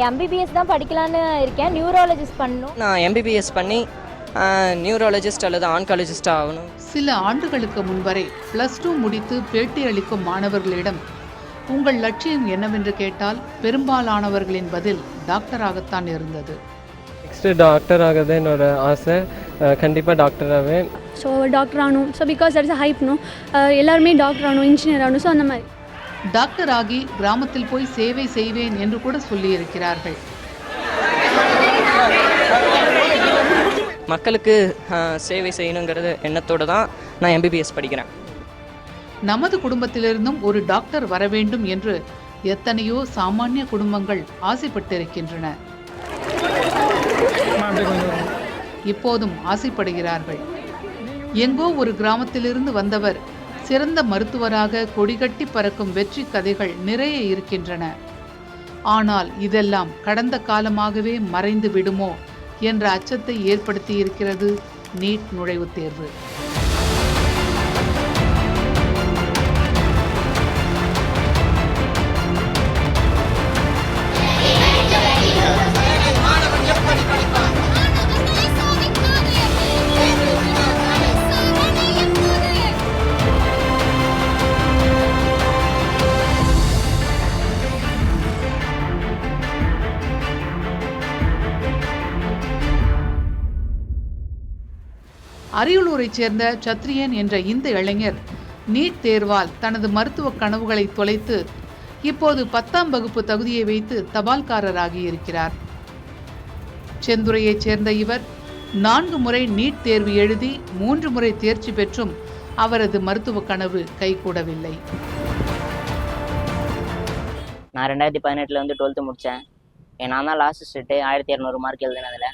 MBBS தான் படிக்கலான்னு இருக்கேன். Neurologist பண்ணணும். நான் எம்பிபிஎஸ் பண்ணி நியூராலஜிஸ்ட் அல்லது ஆன்காலஜிஸ்ட் ஆகணும். சில ஆண்டுகளுக்கு முன்வரை +2 முடித்து பேட்டி அளிக்கும் மாணவர்களிடம் உங்கள் லட்சியம் என்னவென்று கேட்டால் பெரும்பாலானவர்களின் பதில் டாக்டராகத்தான் இருந்தது. நெக்ஸ்ட்டு டாக்டர் ஆகிறது என்னோட ஆசை. கண்டிப்பாக டாக்டர் ஆவேன். ஸோ டாக்டர் ஆகணும். ஸோ பிகாஸ் தட் இஸ் ஹைப்னும் எல்லாருமே டாக்டர் ஆகணும், இன்ஜினியர் ஆகணும். ஸோ அந்த மாதிரி டாக்டர் ஆகி கிராமத்தில் போய் சேவை செய்வேன் என்று கூட சொல்லியிருக்கிறார்கள். மக்களுக்கு சேவை செய்யணுங்கிறது எண்ணத்தோடு தான் நான் எம்பிபிஎஸ் படிக்கிறேன். நமது குடும்பத்திலிருந்தும் ஒரு டாக்டர் வர வேண்டும் என்று எத்தனையோ சாமானிய குடும்பங்கள் ஆசைப்பட்டிருக்கின்றன. இப்போதும் ஆசைப்படுகிறார்கள். எங்கோ ஒரு கிராமத்திலிருந்து வந்தவர் சிறந்த மருத்துவராக கொடிகட்டி பறக்கும் வெற்றி கதைகள் நிறைய இருக்கின்றன. ஆனால் இதெல்லாம் கடந்த காலமாகவே மறைந்து விடுமோ என்ற அச்சத்தை ஏற்படுத்தி இருக்கிறது நீட் நுழைவுத் தேர்வு. அரியலூரைச் சேர்ந்த சத்ரியன் என்ற இந்த இளைஞர் நீட் தேர்வால் தனது மருத்துவ கனவுகளை தொலைத்து இப்போது 10ஆம் வகுப்பு தகுதியை வைத்து தபால்காரராகி இருக்கிறார். செந்துறையைச் சேர்ந்த இவர் 4 முறை நீட் தேர்வு எழுதி 3 முறை தேர்ச்சி பெற்றும் அவரது மருத்துவ கனவு கைகூடவில்லை. நான் 2018 வந்து 12th முடித்தேன். நான் தான் லாஸ்ட் ஸ்டேட்டு 1200 மார்க் எழுதினதில்.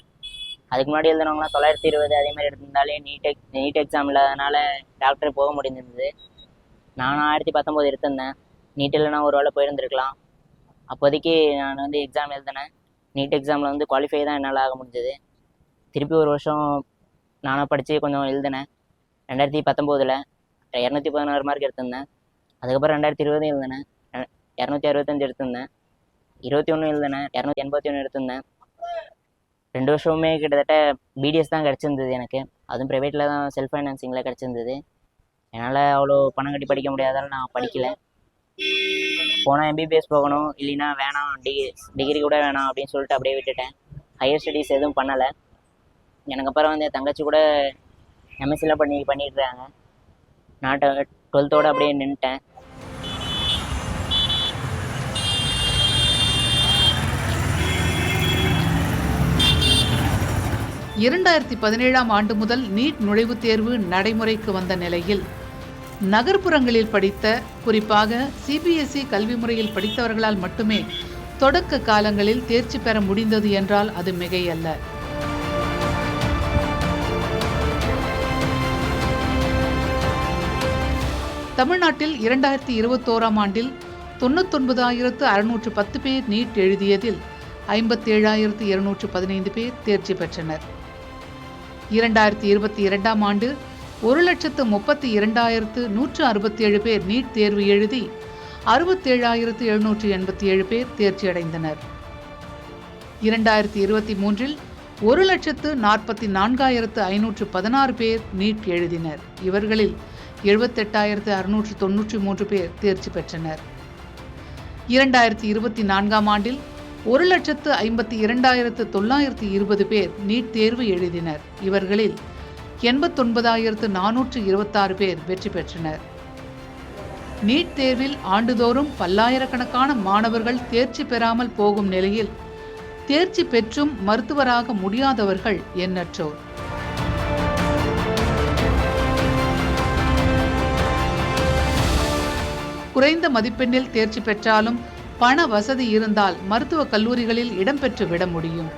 அதுக்கு முன்னாடி எழுதினவங்களாம் 920 அதே மாதிரி எடுத்திருந்தாலே நீட் எக்ஸாம் இல்லாதனால டாக்டர் போக முடிஞ்சிருந்தது. நான் 1019 எடுத்திருந்தேன். நீட் இல்லைனா ஒரு வேளை போயிருந்துருக்கலாம். அப்போதைக்கு நான் வந்து எக்ஸாம் எழுதினேன். நீட் எக்ஸாமில் வந்து குவாலிஃபை தான் என்னால் ஆக முடிஞ்சது. திருப்பி ஒரு வருஷம் நானாக படித்து கொஞ்சம் எழுதினேன். 2019 216 மார்க் எடுத்திருந்தேன். அதுக்கப்புறம் 2020 எழுதினேன். 265 எடுத்திருந்தேன். 21 எழுதினேன். 281 எடுத்திருந்தேன். 2 வருஷமுமே கிட்டத்தட்ட பிடிஎஸ் தான் கிடச்சிருந்தது எனக்கு. அதுவும் ப்ரைவேட்டில் தான் செல்ஃப் ஃபைனான்சிங்கில் கிடச்சிருந்தது. என்னால் அவ்வளோ பணம் கட்டி படிக்க முடியாதாலும் நான் படிக்கலை. போனால் எம்பிபிஎஸ் போகணும், இல்லைன்னா வேணாம், டிகிரி கூட வேணாம் அப்படின்னு சொல்லிட்டு அப்படியே விட்டுட்டேன். ஹையர் ஸ்டடீஸ் எதுவும் பண்ணலை. எனக்கு அப்புறம் வந்து என் தங்கச்சி கூட எம்எஸ்சியில் பண்ணிட்டுருக்காங்க. நான் 12th அப்படியே நின்றுட்டேன். ஆண்டு முதல் நீட் நுழைவுத் தேர்வு நடைமுறைக்கு வந்த நிலையில் நகர்ப்புறங்களில் படித்த, குறிப்பாக சிபிஎஸ்இ கல்வி முறையில் படித்தவர்களால் மட்டுமே தொடக்க காலங்களில் தேர்ச்சி பெற முடிந்தது என்றால் அது மிகையல்ல. தமிழ்நாட்டில் 2021ஆம் ஆண்டில் 99,610 பேர் நீட் எழுதியதில் 57,215 பேர் தேர்ச்சி பெற்றனர். 2022ஆம் ஆண்டு 1,32,167 பேர் நீட் தேர்வு எழுதி 67,787 பேர் தேர்ச்சியடைந்தனர். 2023இல் 1,44,516 பேர் நீட் எழுதினர். இவர்களில் 78,693 பேர் தேர்ச்சி பெற்றனர். 2024ஆம் ஆண்டில் 1,52,920 பேர் நீட் தேர்வு எழுதினர். இவர்களில் 89,426 பேர் வெற்றி பெற்றனர். நீட் தேர்வில் ஆண்டுதோறும் பல்லாயிரக்கணக்கான மாணவர்கள் தேர்ச்சி பெறாமல் போகும் நிலையில் தேர்ச்சி பெற்றும் மருத்துவராக முடியாதவர்கள் எண்ணற்றோர். குறைந்த மதிப்பெண்ணில் தேர்ச்சி பெற்றாலும் பண வசதி இருந்தால் மருத்துவக் கல்லூரிகளில் இடம்பெற்று விட முடியும்.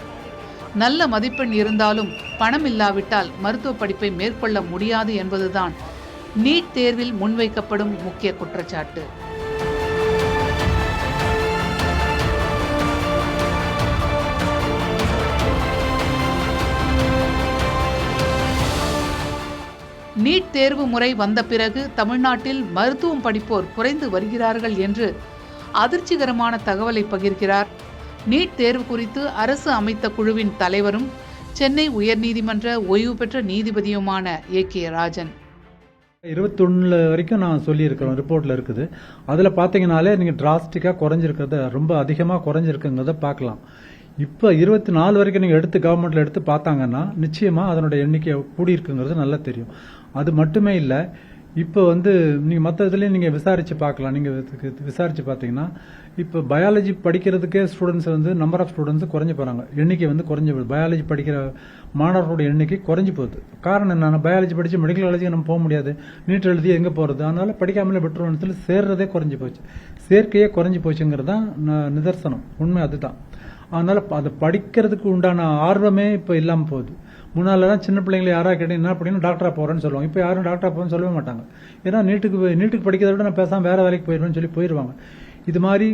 நல்ல மதிப்பெண் இருந்தாலும் பணம் இல்லாவிட்டால் மருத்துவ படிப்பை மேற்கொள்ள முடியாது என்பதுதான் நீட் தேர்வில் முன்வைக்கப்படும் முக்கிய குற்றச்சாட்டு. நீட் தேர்வு முறை வந்த பிறகு தமிழ்நாட்டில் மருத்துவம் படிப்போர் குறைந்து வருகிறார்கள் என்று அதிர்ச்சிகரமான தகவலை பகிர்கிறார் நீட் தேர்வு குறித்து அரசு அமைத்த குழுவின் தலைவரும் சென்னை உயர்நீதிமன்ற ஓய்வு பெற்ற நீதிபதியுமான AK ராஜன். 21 வரைக்கும் நான் சொல்லியிருக்கிறோம், ரிப்போர்ட்டில் இருக்குது. அதில் பார்த்தீங்கனாலே நீங்கள் டிராஸ்டிக்காக குறைஞ்சிருக்கிறத, ரொம்ப அதிகமாக குறைஞ்சிருக்குங்கிறத பார்க்கலாம். இப்போ 24 வரைக்கும் நீங்கள் கவர்மெண்ட்டில் எடுத்து பார்த்தாங்கன்னா நிச்சயமாக அதனுடைய எண்ணிக்கை கூடியிருக்குங்கிறது நல்லா தெரியும். அது மட்டுமே இல்லை, இப்போ நீங்கள் மற்ற இதுலேயும் நீங்கள் விசாரித்து பார்க்கலாம். நீங்கள் விசாரித்து பார்த்தீங்கன்னா இப்போ பயாலஜி படிக்கிறதுக்கே ஸ்டூடெண்ட்ஸ் நம்பர் ஆஃப் ஸ்டூடெண்ட்ஸ் குறைஞ்சி போகிறாங்க, எண்ணிக்கை குறைஞ்சி போகுது. பயாலஜி படிக்கிற மாணவர்களுடைய எண்ணிக்கை குறைஞ்சி போகுது. காரணம் என்னன்னா, பயாலஜி படித்து மெடிக்கல் காலேஜுக்கு நம்ம போக முடியாது, நீட் எழுதி எங்கே போகிறது, அதனால் படிக்காமலே பெட்ரோல் சேர்றதே குறைஞ்சி போச்சு, சேர்க்கையே குறைஞ்சி போச்சுங்கிறது தான் நிதர்சனம், உண்மை அதுதான். அதனால் அதை படிக்கிறதுக்கு உண்டான ஆர்வமே இப்போ இல்லாமல் போகுது. முன்னாலலாம் சின்ன பிள்ளைங்களை யாராவது கேட்டீங்க என்ன அப்படின்னா டாக்டராக போகிறேன்னு சொல்லுவாங்க. இப்போ யாரும் டாக்டராக போகிறேன்னு சொல்லவே மாட்டாங்க. ஏன்னா நீட்டுக்கு படிக்கிறத விட நான் பேசாமல் வேறு வேலைக்கு போயிடுவேன்னு சொல்லி போயிடுவாங்க. இது மாதிரி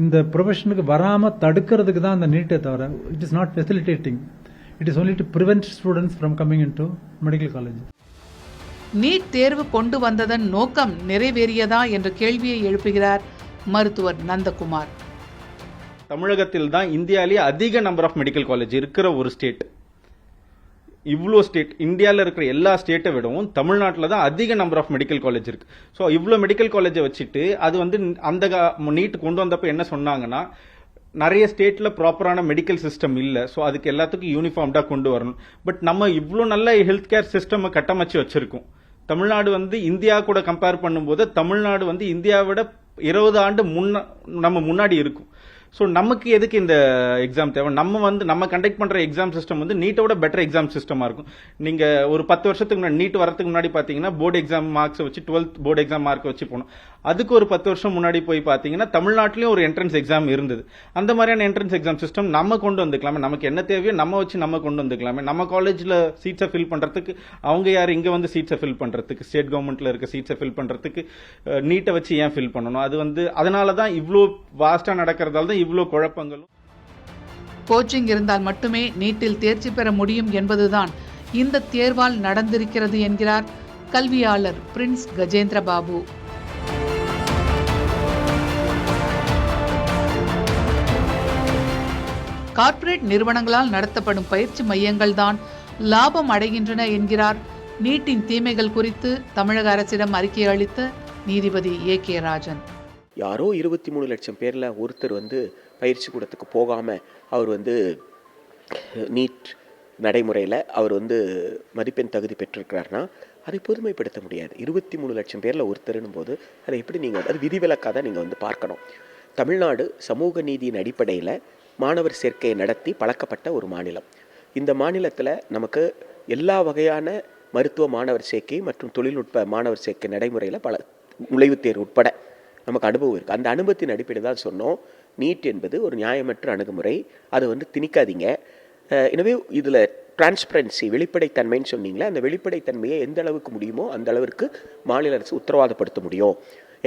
இந்த ப்ரொஃபஷனுக்கு வராமல் தடுக்கிறதுக்கு தான் அந்த நீட்டை தவிர it is not facilitating, it is only to prevent students from coming in to medical college. NEET தேர்வு கொண்டு வந்ததன் நோக்கம் நிறைவேறியதா என்ற கேள்வியை எழுப்புகிறார் மருத்துவர் நந்தகுமார். தமிழகத்தில் தான் இந்தியாவிலேயே அதிக நம்பர் ஆஃப் மெடிக்கல் காலேஜ் இருக்கிற ஒரு ஸ்டேட். இவ்வளோ ஸ்டேட் இந்தியாவில் இருக்கிற எல்லா ஸ்டேட்டை விடவும் தமிழ்நாட்டில் தான் அதிக நம்பர் ஆஃப் மெடிக்கல் காலேஜ் இருக்கு. ஸோ இவ்வளோ மெடிக்கல் காலேஜை வச்சுட்டு அது அந்த நீட் கொண்டு வந்தப்போ என்ன சொன்னாங்கன்னா, நிறைய ஸ்டேட்ல ப்ராப்பரான மெடிக்கல் சிஸ்டம் இல்லை, ஸோ அதுக்கு எல்லாத்துக்கும் யூனிஃபார்ம்டாக கொண்டு வரணும். பட் நம்ம இவ்வளோ நல்ல ஹெல்த் கேர் சிஸ்டம் கட்டமைச்சு வச்சிருக்கோம். தமிழ்நாடு இந்தியா கூட கம்பேர் பண்ணும்போது தமிழ்நாடு இந்தியாவை விட 20 ஆண்டு நம்ம முன்னாடி இருக்கும். ஸோ நமக்கு எதுக்கு இந்த எக்ஸாம் தேவை? நம்ம கண்டக்ட் பண்ற எக்ஸாம் சிஸ்டம் நீட்டோட பெட்டர் எக்ஸாம் சிஸ்டமா இருக்கும். நீங்க ஒரு 10 வருஷத்துக்கு முன்னாடி நீட் வரதுக்கு முன்னாடி பாத்தீங்கன்னா போர்டு எக்ஸாம் மார்க்ஸ் வச்சு 12th போர்டு எக்ஸாம் மார்க் வச்சு போனோம். அதுக்கு ஒரு 10 வருஷம் முன்னாடி போய் பாத்தீங்கன்னா தமிழ்நாட்டிலயும் ஒரு என்ட்ரன்ஸ் எக்ஸாம் இருந்தது. அந்த மாதிரியான என்ட்ரன்ஸ் எக்ஸாம் சிஸ்டம் நம்ம கொண்டு வந்துக்கலாமே, நமக்கு என்ன தேவையோ நம்ம கொண்டு வந்துக்கலாமே. நம்ம காலேஜ்ல சீட்ஸை ஃபில் பண்றதுக்கு அவங்க யார் இங்க சீட்ஸை ஃபில் பண்றதுக்கு, ஸ்டேட் கவர்மெண்ட்ல இருக்க சீட்ஸை ஃபில் பண்றதுக்கு நீட்டை வச்சு ஏன் ஃபில் பண்ணணும்? அது அதனாலதான் இவ்வளோ வாஸ்டா நடக்கிறதால தான் இவ்வளோ குழப்பங்களும். கோச்சிங் இருந்தால் மட்டுமே நீட்டில் தேர்ச்சி பெற முடியும் என்பதுதான் இந்த தேர்வால் நடந்திருக்கிறது என்கிறார் கல்வியாளர் பிரின்ஸ் கஜேந்திர பாபு. கார்ப்பரேட் நிறுவனங்களால் நடத்தப்படும் பயிற்சி மையங்கள் தான் லாபம் அடைகின்றன என்கிறார் நீட்டின் தீமைகள் குறித்து தமிழக அரசிடம் அறிக்கை அளித்த நீதிபதி AK ராஜன். யாரோ 23 லட்சம் பேரில் ஒருத்தர் பயிற்சி கூடத்துக்கு போகாமல் அவர் நீட் நடைமுறையில் அவர் மதிப்பெண் தகுதி பெற்றிருக்கிறார்னா அதை பொதுமைப்படுத்த முடியாது. 23 லட்சம் பேரில் ஒருத்தருன்னும் போது அதை எப்படி நீங்கள் அது விதிவிலக்காக தான் நீங்கள் பார்க்கணும். தமிழ்நாடு சமூக நீதியின் அடிப்படையில் மாணவர் சேர்க்கையை நடத்தி பழக்கப்பட்ட ஒரு மாநிலம். இந்த மாநிலத்தில் நமக்கு எல்லா வகையான மருத்துவ மாணவர் சேர்க்கை மற்றும் தொழில்நுட்ப மாணவர் சேர்க்கை நடைமுறையில் பல நுழைவுத் தேர்வு உட்பட நமக்கு அனுபவம் இருக்குது. அந்த அனுபவத்தின் அடிப்படையில் தான் சொன்னோம் நீட் என்பது ஒரு நியாயமற்ற அணுகுமுறை, அது திணிக்காதீங்க. எனவே இதில் டிரான்ஸ்பரன்சி வெளிப்படைத்தன்மைன்னு சொன்னீங்களே, அந்த வெளிப்படைத்தன்மையை எந்த அளவுக்கு முடியுமோ அந்த அளவிற்கு மாநில அரசு உத்தரவாதப்படுத்த முடியும்.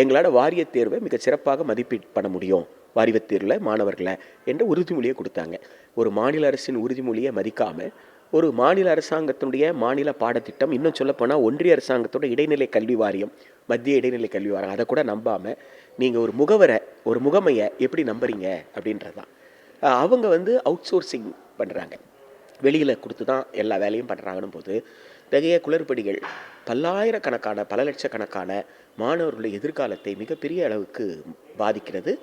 எங்களோட வாரிய தேர்வை மிக சிறப்பாக மதிப்பீடு பண்ண முடியும், வாரியத் தேர்வில் மாணவர்களை என்ற உறுதிமொழியை கொடுத்தாங்க. ஒரு மாநில அரசின் உறுதிமொழியை மதிக்காமல் ஒரு மாநில அரசாங்கத்தினுடைய மாநில பாடத்திட்டம், இன்னும் சொல்லப்போனால் ஒன்றிய அரசாங்கத்தோட இடைநிலை கல்வி வாரியம், மத்திய இடைநிலை கல்வி வாரியம், அதை கூட நம்பாமல் நீங்கள் ஒரு முகமையை எப்படி நம்புறீங்க அப்படின்றது தான். அவங்க அவுட் சோர்சிங் பண்ணுறாங்க, வெளியில் கொடுத்து தான் எல்லா வேலையும் பண்ணுறாங்கன்னு போது நிறைய குளறுபடிகள் பல்லாயிரக்கணக்கான பல லட்சக்கணக்கான மாணவர்களுடைய எதிர்காலத்தை மிகப்பெரிய அளவுக்கு பாதிக்கிறது.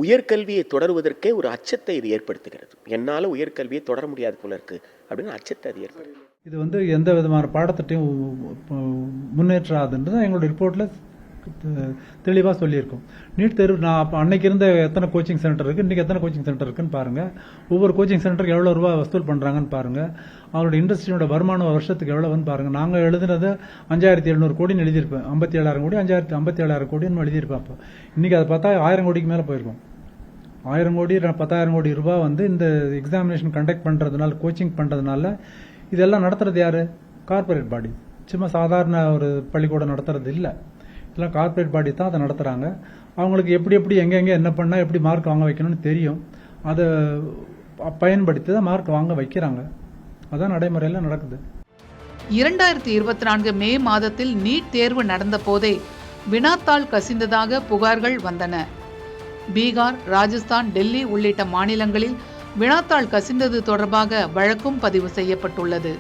உயர்கல்வியை தொடருவதற்கே ஒரு அச்சத்தை இது ஏற்படுத்துகிறது. என்னால் உயர்கல்வியை தொடர முடியாது போல இருக்கு அப்படின்னு அச்சத்தை அது ஏற்படுத்துது. இது எந்த விதமான பாடத்திட்டையும் முன்னேற்றாதுன்றது எங்களுடைய ரிப்போர்ட்டில் தெளிவாக சொல்லியிருக்கோம். நீட் தேர்வு நான் அன்னைக்கு இருந்த எத்தனை கோச்சிங் சென்டர் இருக்குது, இன்றைக்கி எத்தனை கோச்சிங் சென்டர் இருக்குன்னு பாருங்கள். ஒவ்வொரு கோச்சிங் சென்டருக்கு எவ்வளோ ரூபா வசூல் பண்ணுறாங்கன்னு பாருங்கள். அவங்களோட இண்டஸ்ட்ரியோட வருமானம் வருஷத்துக்கு எவ்வளோன்னு பாருங்கள். நாங்கள் எழுதுனது 5700 கோடின்னு எழுதியிருப்பேன், 57,000 கோடி 57,000 கோடின்னு எழுதியிருப்பேன். அப்போ இன்றைக்கி அதை பார்த்தா 1000 கோடிக்கு மேலே போயிருக்கோம். 1000 கோடி 10,000 கோடி ரூபா இந்த எக்ஸாமினேஷன் கண்டக்ட் பண்ணுறதுனால, கோச்சிங் பண்ணுறதுனால இதெல்லாம் நடத்துறது யார்? கார்பரேட் பாடி. சும்மா சாதாரண ஒரு பள்ளிக்கூடம் நடத்துறது இல்லை, இதெல்லாம் கார்பரேட் பாடி தான் அதை நடத்துகிறாங்க. அவங்களுக்கு எப்படி எங்கெங்கே என்ன பண்ணால் எப்படி மார்க் வாங்க வைக்கணும்னு தெரியும், அதை பயன்படுத்தி தான் மார்க் வாங்க வைக்கிறாங்க. அதான் நடைமுறையில் நடக்குது. 2024 மே மாதத்தில் நீட் தேர்வு நடந்த போதே வினாத்தாள் கசிந்ததாக புகார்கள் வந்தன. பீகார், ராஜஸ்தான், டெல்லி உள்ளிட்ட மாநிலங்களில் வினாத்தாள் கசிந்தது தொடர்பாக வழக்கும் பதிவு செய்யப்பட்டுள்ளது.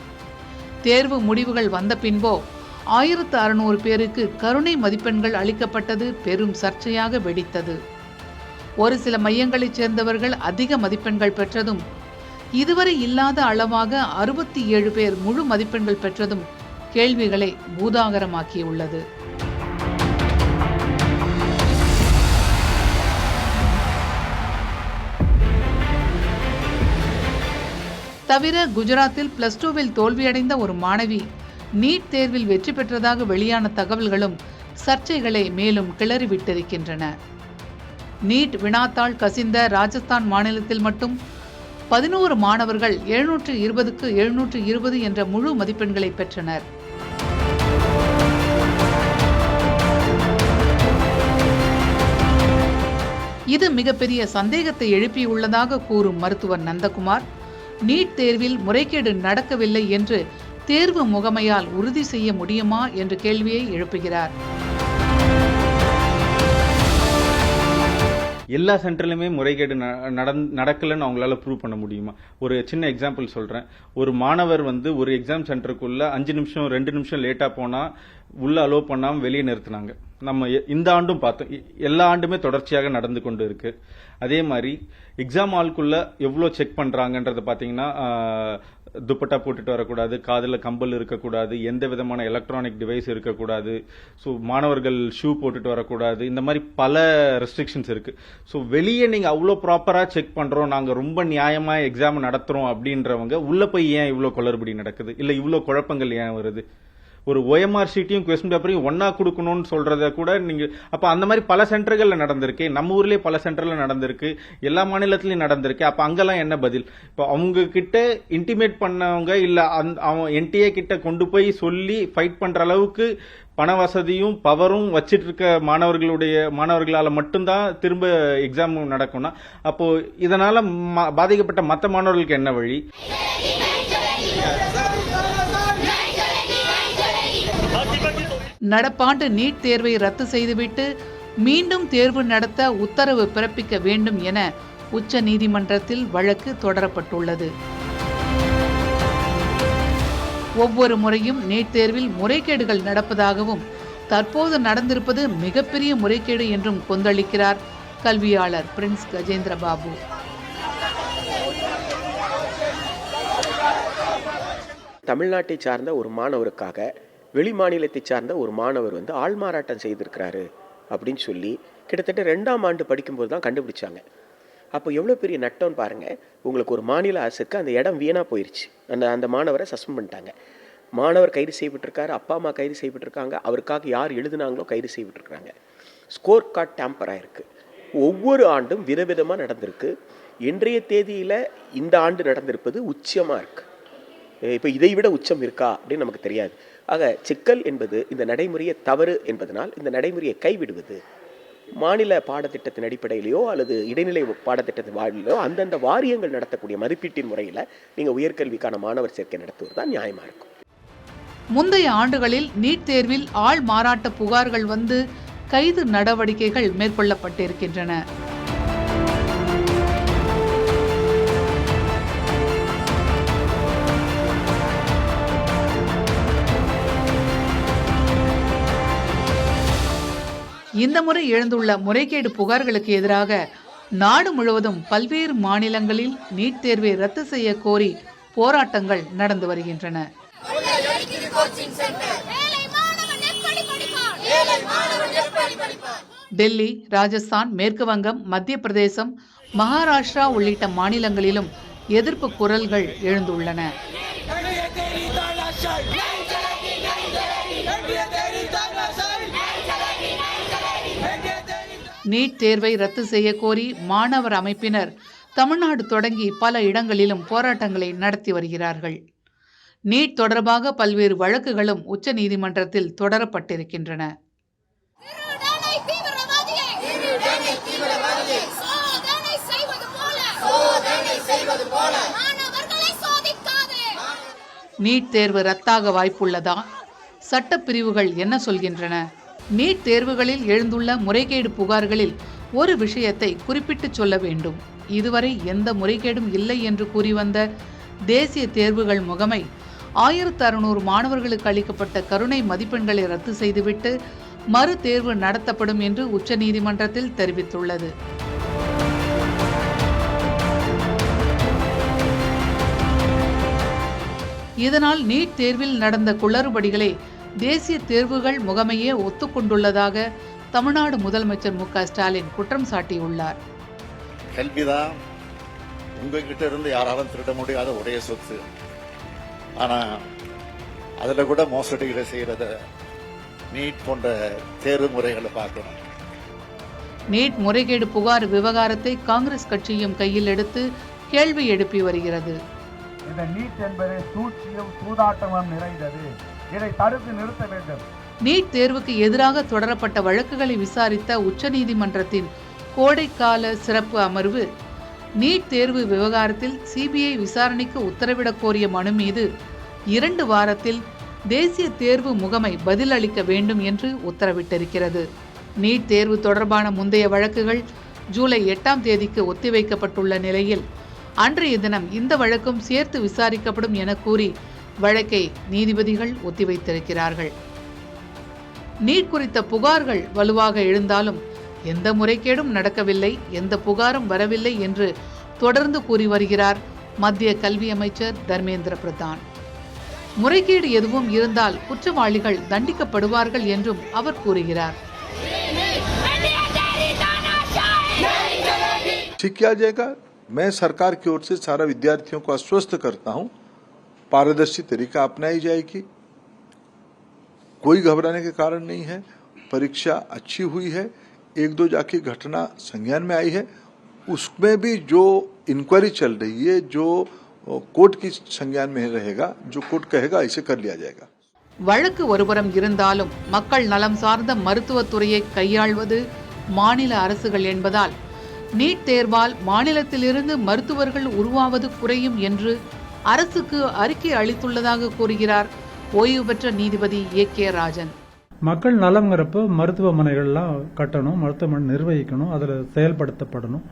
தேர்வு முடிவுகள் வந்த பின்போ 1600 பேருக்கு கருணை மதிப்பெண்கள் அளிக்கப்பட்டது பெரும் சர்ச்சையாக வெடித்தது. ஒரு சில மையங்களைச் சேர்ந்தவர்கள் அதிக மதிப்பெண்கள் பெற்றதும், இதுவரை இல்லாத அளவாக 67 பேர் முழு மதிப்பெண்கள் பெற்றதும் கேள்விகளை பூதாகரமாக்கியுள்ளது. தவிர குஜராத்தில் +2வில் தோல்வியடைந்த ஒரு மாணவி நீட் தேர்வில் வெற்றி பெற்றதாக வெளியான தகவல்களும் சர்ச்சைகளை மேலும் கிளறிவிட்டிருக்கின்றன. நீட் வினாத்தாள் கசிந்த ராஜஸ்தான் மாநிலத்தில் மட்டும் 11 மாணவர்கள் 720க்கு 720 என்ற முழு மதிப்பெண்களை பெற்றனர். இது மிகப்பெரிய சந்தேகத்தை எழுப்பியுள்ளதாக கூறும் மருத்துவர் நந்தகுமார், நீட் தேர்வில் முறைகேடு நடக்கவில்லை என்று தேர்வு முகமையால் உறுதி செய்ய முடியுமா என்ற கேள்வியை எழுப்புகிறார். எல்லா சென்டர்லையுமே முறைகேடு நடக்கலன்னு அவங்களால ப்ரூவ் பண்ண முடியுமா? ஒரு சின்ன எக்ஸாம்பிள் சொல்றேன். ஒரு மாணவர் ஒரு எக்ஸாம் சென்டருக்குள்ள 5 நிமிஷம் 2 நிமிஷம் லேட்டா போனா உள்ள அலோவ் பண்ணாம வெளியே நிறுத்தினாங்க. நம்ம இந்த ஆண்டும் பார்த்தோம். எல்லா ஆண்டுமே தொடர்ச்சியாக நடந்து கொண்டு இருக்கு. அதே மாதிரி எக்ஸாம் ஹாலுக்குள்ள எவ்வளவு செக் பண்றாங்கன்றத பாத்தீங்கன்னா, துப்பட்டா போட்டுட்டு வரக்கூடாது, காதுல கம்பல் இருக்கக்கூடாது, எந்த விதமான எலக்ட்ரானிக் டிவைஸ் இருக்கக்கூடாது, ஸோ மாணவர்கள் ஷூ போட்டுட்டு வரக்கூடாது, இந்த மாதிரி பல ரெஸ்ட்ரிக்ஷன்ஸ் இருக்கு. ஸோ வெளியே நீங்க அவ்வளோ ப்ராப்பரா செக் பண்றோம், நாங்க ரொம்ப நியாயமா எக்ஸாம் நடத்துறோம் அப்படின்றவங்க உள்ள போய் ஏன் இவ்வளோ குளறுபடி நடக்குது, இல்ல இவ்வளோ குழப்பங்கள் ஏன் வருது? ஒரு OMR ஷீட்டையும் கொஸ்டின் பேப்பரையும் ஒன்னா கொடுக்கணும்னு சொல்றத கூட நீங்க அப்ப அந்த மாதிரி பல சென்டர்கள்ல நடந்திருக்கு. நம்ம ஊர்லயே பல சென்டர்ல நடந்திருக்கு, எல்லா மாநிலத்திலயும் நடந்திருக்கு. அப்ப அங்கெல்லாம் என்ன பதில்? இப்போ அவங்க கிட்ட இன்டிமேட் பண்ணவங்க இல்ல அவன் NTA கிட்ட கொண்டு போய் சொல்லி ஃபைட் பண்ற அளவுக்கு பண வசதியும் பவரும் வச்சிட்டு இருக்க மாணவர்களால மட்டும்தான் திரும்ப எக்ஸாம் நடக்கும்னா, அப்போ இதனால பாதிக்கப்பட்ட மற்ற மாணவர்களுக்கு என்ன வழி? நடப்பாண்டு நீட் தேர்வை ரத்து செய்துவிட்டு மீண்டும் தேர்வு நடத்த உத்தரவு பிறப்பிக்க வேண்டும் என உச்ச நீதிமன்றத்தில் வழக்கு தொடரப்பட்டுள்ளது. ஒவ்வொரு முறையும் நீட் தேர்வில் முறைகேடுகள் நடப்பதாகவும், தற்போது நடந்திருப்பது மிகப்பெரிய முறைகேடு என்றும் கொந்தளிக்கிறார் கல்வியாளர் பிரின்ஸ் கஜேந்திர பாபு. தமிழ்நாட்டை சார்ந்த ஒரு மாணவருக்காக வெளி மாநிலத்தை சார்ந்த ஒரு மாணவர் ஆள்மாறாட்டம் செய்திருக்கிறாரு அப்படின்னு சொல்லி கிட்டத்தட்ட 2ஆம் ஆண்டு படிக்கும்போது தான் கண்டுபிடிச்சாங்க. அப்போ எவ்வளோ பெரிய நட்டம்னு பாருங்கள். உங்களுக்கு ஒரு மாநில அரசுக்கு அந்த இடம் வீணாக போயிடுச்சு. அந்த மாணவரை சஸ்பெண்ட் பண்ணிட்டாங்க. மாணவர் கைது செய்யப்பட்டிருக்காரு, அப்பா அம்மா கைது செய்யப்பட்டிருக்காங்க, அவருக்காக யார் எழுதுனாங்களோ கைது செய்யப்பட்டிருக்காங்க. ஸ்கோர் கார்டு டேம்பர் ஆயிருக்கு. ஒவ்வொரு ஆண்டும் விதவிதமாக நடந்திருக்கு. இன்றைய தேதியில் இந்த ஆண்டு நடந்திருப்பது உச்சமாக இருக்குது. இப்போ இதை விட உச்சம் இருக்கா அப்படின்னு நமக்கு தெரியாது. ஆக சிக்கல் என்பது இந்த நடைமுறையை தவறு என்பதனால் இந்த நடைமுறையை கைவிடுவது, மாநில பாடத்திட்டத்தின் அடிப்படையிலையோ அல்லது இடைநிலை பாடத்திட்டத்தின் வாயிலோ அந்தந்த வாரியங்கள் நடத்தக்கூடிய மதிப்பீட்டின் முறையில் நீங்கள் உயர்கல்விக்கான மாணவர் சேர்க்கை நடத்துவது தான் நியாயமாக இருக்கும். முந்தைய ஆண்டுகளில் நீட் தேர்வில் ஆள் மாறாட்ட புகார்கள் கைது நடவடிக்கைகள் மேற்கொள்ளப்பட்டிருக்கின்றன. இந்த முறை எழுந்துள்ள முறைகேடு புகார்களுக்கு எதிராக நாடு முழுவதும் பல்வேறு மாநிலங்களில் நீட் தேர்வை ரத்து செய்ய கோரி போராட்டங்கள் நடந்து வருகின்றன. டெல்லி, ராஜஸ்தான், மேற்கு வங்கம், மத்திய பிரதேசம், மகாராஷ்டிரா உள்ளிட்ட மாநிலங்களிலும் எதிர்ப்பு குரல்கள் எழுந்துள்ளன. நீட் தேர்வை ரத்து செய்ய கோரி மாணவர் அமைப்பினர் தமிழ்நாடு தொடங்கி பல இடங்களிலும் போராட்டங்களை நடத்தி வருகிறார்கள். நீட் தொடர்பாக பல்வேறு வழக்குகளும் உச்ச நீதிமன்றத்தில் தொடரப்பட்டிருக்கின்றன. நீட் தேர்வு ரத்தாக வாய்ப்புள்ளதா? சட்டப்பிரிவுகள் என்ன சொல்கின்றன? நீட் தேர்வுகளில் எழுந்துள்ள முறைகேடு புகார்களில் ஒரு விஷயத்தை குறிப்பிட்டு சொல்ல வேண்டும். இதுவரை எந்த முறைகேடும் இல்லை என்று கூறி வந்த தேசிய தேர்வுகள் முகமை 1600 மாணவர்களுக்கு அளிக்கப்பட்ட கருணை மதிப்பெண்களை ரத்து செய்துவிட்டு மறு தேர்வு நடத்தப்படும் என்று உச்சநீதிமன்றத்தில் தெரிவித்துள்ளது. இதனால் நீட் தேர்வில் நடந்த குளறுபடிகளை தேசிய தேர்வுகள் முகமையே ஒத்துக்கொண்டுள்ளதாக தமிழ்நாடு முதலமைச்சர் மு.க.ஸ்டாலின் குற்றம் சாட்டியுள்ளார். கல்விதான் உங்ககிட்ட இருந்து யாராலும் திருட முடியாத ஒரே சொத்து. ஆனா அதுல கூட மோசடிகளை செய்யறத நீட் போன்ற தேர்வு முறைகளை பார்க்கணும். நீட் முறைகேடு புகார் விவகாரத்தை காங்கிரஸ் கட்சியும் கையில் எடுத்து கேள்வி எழுப்பி வருகிறது. இந்த நீட் என்பது சூழ்ச்சியும் சூதாட்டமும் நிறைந்தது. இதை தடுத்து நிறுத்த வேண்டும். நீட் தேர்வுக்கு எதிராக தொடரப்பட்ட வழக்குகளை விசாரித்த உச்சநீதிமன்றத்தின் கோடைக்கால சிறப்பு அமர்வு நீட் தேர்வு விவகாரத்தில் சிபிஐ விசாரணைக்கு உத்தரவிடக் கோரிய மனு மீது 2 வாரத்தில் தேசிய தேர்வு முகமை பதில் அளிக்க வேண்டும் என்று உத்தரவிட்டிருக்கிறது. நீட் தேர்வு தொடர்பான முந்தைய வழக்குகள் ஜூலை 8ஆம் தேதிக்கு ஒத்திவைக்கப்பட்டுள்ள நிலையில் அன்றைய தினம் இந்த வழக்கும் சேர்த்து விசாரிக்கப்படும் என கூறி வழக்கை நீதிபதிகள் ஒத்திவைத்திருக்கிறார்கள். நீட் குறித்த புகார்கள் வலுவாக எழுந்தாலும் எந்த முறைகேடும் நடக்கவில்லை, எந்த புகாரும் வரவில்லை என்று தொடர்ந்து கூறி வருகிறார் மத்திய கல்வி அமைச்சர் தர்மேந்திர பிரதான். முறைகேடு எதுவும் இருந்தால் குற்றவாளிகள் தண்டிக்கப்படுவார்கள் என்றும் அவர் கூறுகிறார். मैं सरकार की ओर से सारा विद्यार्थियों को आश्वस्त करता हूं, पारदर्शी तरीका अपनाई जाएगी, कोई घबराने के कारण नहीं है। परीक्षा अच्छी हुई है, 1-2 जाके घटना संज्ञान में आई है, उसमें भी जो इंक्वायरी चल रही है, जो कोर्ट की संज्ञान में रहेगा, जो कोर्ट कहेगा ऐसे कर लिया जाएगा. வழக்கு ஒருபுறம் இருந்தாலும் மக்கள் நலம் சார்ந்த மருத்துவத்துறையை கையாள்வது மாநில அரசுகள் என்பதால் நீட் தேர்வால் மாநிலத்திலிருந்து மருத்துவர்கள் உருவாவது குறையும் என்று அரசுக்கு அறிக்கை அளித்துள்ளதாக கூறுகிறார் ஓய்வு பெற்ற நீதிபதி ஏ.கே. ராஜன். மக்கள் நலம்ங்கிறப்போ மருத்துவமனைகள்லாம் கட்டணும், மருத்துவமனை நிர்வகிக்கணும், அதில் செயல்படுத்தப்படணும்.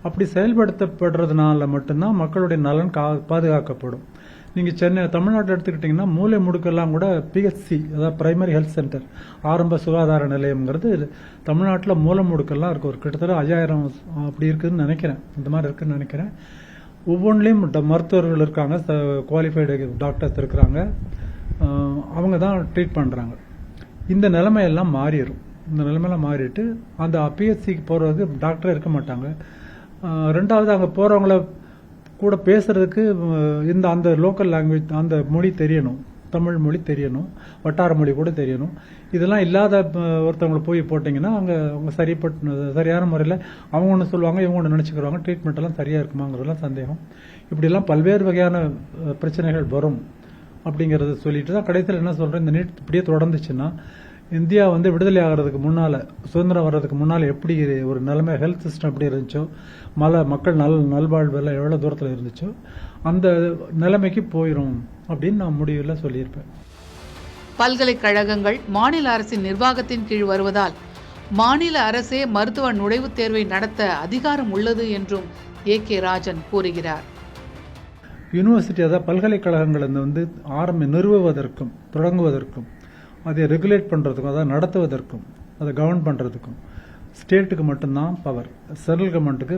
அப்படி செயல்படுத்தப்படுறதுனால மட்டும்தான் மக்களுடைய நலன் பாதுகாக்கப்படும். நீங்கள் தமிழ்நாட்டில் எடுத்துக்கிட்டிங்கன்னா மூலை முடுக்கெல்லாம் கூட பிஹெச்சி, அதாவது பிரைமரி ஹெல்த் சென்டர், ஆரம்ப சுகாதார நிலையம்ங்கிறது தமிழ்நாட்டில் மூலை முடுக்கெல்லாம் இருக்குது. ஒரு கிட்டத்தட்ட 5000 அப்படி இருக்குதுன்னு நினைக்கிறேன், இந்த மாதிரி இருக்குதுன்னு நினைக்கிறேன். ஒவ்வொன்றிலையும் மருத்துவர்கள் இருக்காங்க, குவாலிஃபைடு டாக்டர்ஸ் இருக்கிறாங்க, அவங்க தான் ட்ரீட் பண்ணுறாங்க. இந்த நிலைமையெல்லாம் மாறிடும். இந்த நிலைமையெல்லாம் மாறிட்டு அந்த பிஹெச்சிக்கு போகிறதுக்கு டாக்டரே இருக்க மாட்டாங்க. ரெண்டாவது அங்கே போகிறவங்கள கூட பேசுறதுக்கு அந்த லோக்கல் லாங்குவேஜ், அந்த மொழி தெரியணும், தமிழ் மொழி தெரியணும், வட்டார மொழி கூட தெரியணும். இதெல்லாம் இல்லாத ஒருத்தவங்களை போய் போட்டிங்கன்னா அவங்க சரியான முறையில் அவங்க ஒன்று சொல்லுவாங்க, இவங்க ஒன்று நினச்சிக்கிறாங்க, ட்ரீட்மெண்ட் எல்லாம் சரியாக இருக்குமாங்கிறதெல்லாம் சந்தேகம். இப்படிலாம் பல்வேறு வகையான பிரச்சனைகள் வரும். அப்படிங்கிறத சொல்லிட்டு தான் கடைசியில் என்ன சொல்கிறேன், இந்த நீட் இப்படியே தொடர்ந்துச்சுன்னா இந்தியா விடுதலை ஆகிறதுக்கு முன்னால், சுதந்திரம் வர்றதுக்கு முன்னால் எப்படி ஒரு நிலைமை, ஹெல்த் சிஸ்டம் எப்படி இருந்துச்சோ, மக்கள் நல்வாழ்வு எல்லாம் எவ்வளோ தூரத்தில் இருந்துச்சோ அந்த நிலைமைக்கு போயிடும் அப்படின்னு நான் முடிவில் சொல்லியிருப்பேன். பல்கலைக்கழகங்கள் மாநில அரசின் நிர்வாகத்தின் கீழ் வருவதால் மாநில அரசே மருத்துவ நுழைவுத் தேர்வை நடத்த அதிகாரம் உள்ளது என்றும் ஏ.கே. ராஜன் கூறுகிறார். யூனிவர்சிட்டி, அதாவது பல்கலைக்கழகங்கள் நிறுவுவதற்கும் தொடங்குவதற்கும் அதை ரெகுலேட் பண்ணுறதுக்கும், அதாவது நடத்துவதற்கும், அதை கவர்ன் பண்ணுறதுக்கும் ஸ்டேட்டுக்கு மட்டும்தான் பவர். சென்ட்ரல் கவர்மெண்ட்டுக்கு,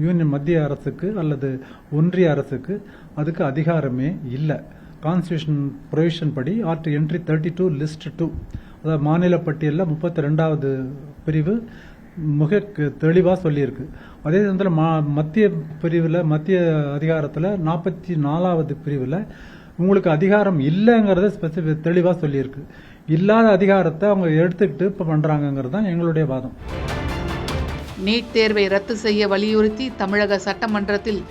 யூனியன் மத்திய அரசுக்கு அல்லது ஒன்றிய அரசுக்கு அதுக்கு அதிகாரமே இல்லை. கான்ஸ்டியூஷன் ப்ரொவிஷன் படி என்ட்ரி 32 லிஸ்ட் 2, அதாவது மாநில பட்டியலில் 32வது பிரிவு மிக தெளிவாக சொல்லியிருக்கு. அதே நேரத்தில் மத்திய பிரிவில், மத்திய அதிகாரத்தில் 44வது பிரிவில் உங்களுக்கு அதிகாரம் இல்லைங்கிறத தெளிவாக சொல்லியிருக்கு. இல்லாத அதிகாரத்தை அவங்க எடுத்துக்கிட்டு இப்போ பண்ணுறாங்கிறது தான் எங்களுடைய வாதம். நீட் தேர்வை ரத்து செய்ய வலியுறுத்தி தமிழக சட்டமன்றத்தில்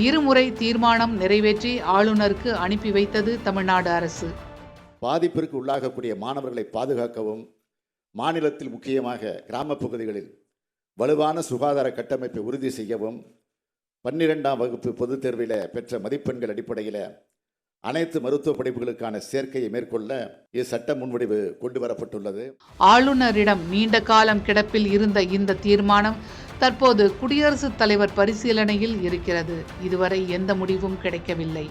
2 முறை தீர்மானம் நிறைவேற்றி ஆளுநருக்கு அனுப்பி வைத்தது தமிழ்நாடு அரசு. பாதிப்பிற்கு உள்ளாகக்கூடிய மாணவர்களை பாதுகாக்கவும், மாநிலத்தில் முக்கியமாக கிராமப் பகுதிகளில் வலுவான சுகாதார கட்டமைப்பை உறுதி செய்யவும், 12ஆம் வகுப்பு பொதுத் தேர்வில் பெற்ற மதிப்பெண்கள் அடிப்படையில் அனைத்து மருத்துவ படிப்புகளுக்கான சேர்க்கையை மேற்கொள்ள இச்சட்ட முன்வடிவு கொண்டு வரப்பட்டுள்ளது. ஆளுநரிடம் நீண்ட காலம் கிடப்பில் இருந்த இந்த தீர்மானம் தற்போது குடியரசுத் தலைவர் பரிசீலனையில் இருக்கிறது. இதுவரை எந்த முடிவும் கிடைக்கவில்லை.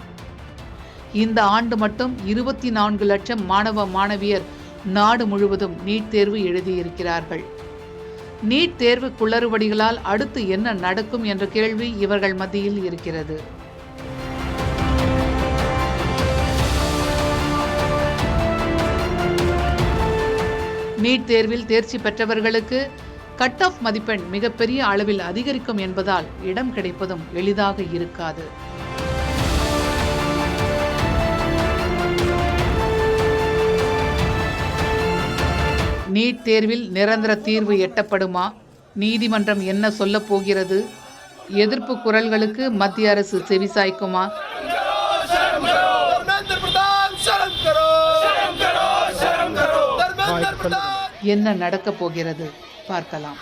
இந்த ஆண்டு மட்டும் 24 லட்சம் மாணவ மாணவியர் நாடு முழுவதும் நீட் தேர்வு எழுதியிருக்கிறார்கள். நீட் தேர்வு குளறுபடிகளால் அடுத்து என்ன நடக்கும் என்ற கேள்வி இவர்கள் மத்தியில் இருக்கிறது. நீட் தேர்வில் தேர்ச்சி பெற்றவர்களுக்கு கட் ஆஃப் மதிப்பெண் மிகப்பெரிய அளவில் அதிகரிக்கும் என்பதால் இடம் கிடைப்பதும் எளிதாக இருக்காது. நீட் தேர்வில் நிரந்தர தீர்வு எட்டப்படுமா? நீதிமன்றம் என்ன சொல்லப் போகிறது? எதிர்ப்பு குரல்களுக்கு மத்திய அரசு செவிசாய்க்குமா? என்ன நடக்கப் போகிறது பார்க்கலாம்.